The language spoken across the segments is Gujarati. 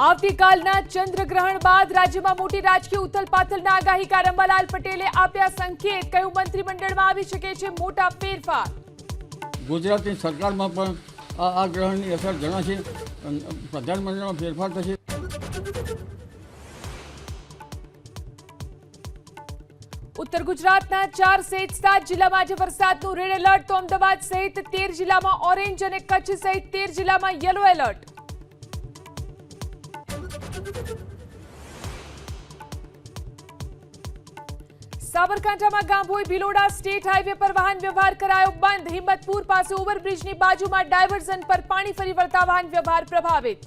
આવતીકાલના ચંદ્રગ્રહણ બાદ રાજ્યમાં મોટી રાજકીય ઉથલપાથલના આગાહીકાર અંબાલાલ પટેલે આપ્યા સંકેત, કહ્યું મંત્રીમંડળમાં આવી શકે છે મોટા ફેરફાર। ગુજરાતની સરકારમાં પણ આ ગ્રહણની અસર જણાશે, પ્રધાનમંત્રીમાં ફેરફાર થશે। ઉત્તર ગુજરાતના 4 સહિત 7 જિલ્લામાં આજે વરસાદનું રેડ એલર્ટ, તો અમદાવાદ સહિત 13 જિલ્લામાં ઓરેન્જ અને કચ્છ સહિત 13 જિલ્લામાં યલો એલર્ટ। સાબરકાંઠામાં ગાંભોઈ ભિલોડા સ્ટેટ હાઈવે પર વાહન વ્યવહાર કરાયો બંધ, હિંમતપુર પાસે ઓવરબ્રિજની બાજુમાં ડાયવર્ઝન પર પાણી ફરી વળતા વાહન વ્યવહાર પ્રભાવિત।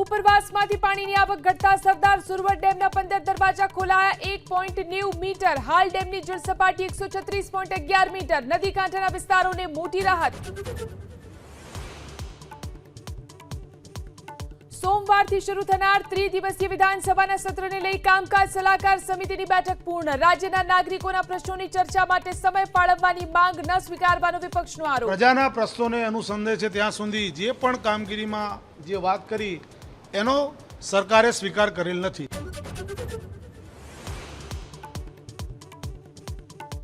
ઉપરવાસમાંથી પાણીની આવક ઘટતા સરદાર સરોવર ડેમના 15 દરવાજા ખોલાયા, 1.90 મીટર, હાલ ડેમની જળ સપાટી 136.11 મીટર, નદી કાંઠાના વિસ્તારોને મોટી રાહત। સોમવારથી શરૂ થનાર ત્રિદિવસીય વિધાનસભાના સત્રને લઈ કામકાજ સલાહકાર સમિતિની બેઠક પૂર્ણ, રાજ્યના નાગરિકોના પ્રશ્નોની ચર્ચા માટે સમય ફાળવવાની માંગ ન સ્વીકારવાનો વિપક્ષનો આરોપ। પ્રજાના પ્રશ્નોને અનુસંધે છે ત્યાં સુધી જે પણ કામગીરીમાં જે વાત કરી એનો સરકારે સ્વીકાર કરેલ નથી।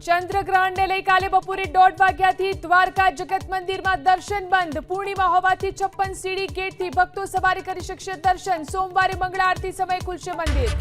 ચંદ્રગ્રહણને લઈ કાલે બપોરે 1:30 વાગ્યાથી દ્વારકા જગત મંદિરમાં દર્શન બંધ, પૂર્ણિમા હોવાથી 56 સીડી ગેટથી ભક્તો સવારી કરી શકશે દર્શન, સોમવારે મંગળા આરતી સમયે ખુલશે મંદિર।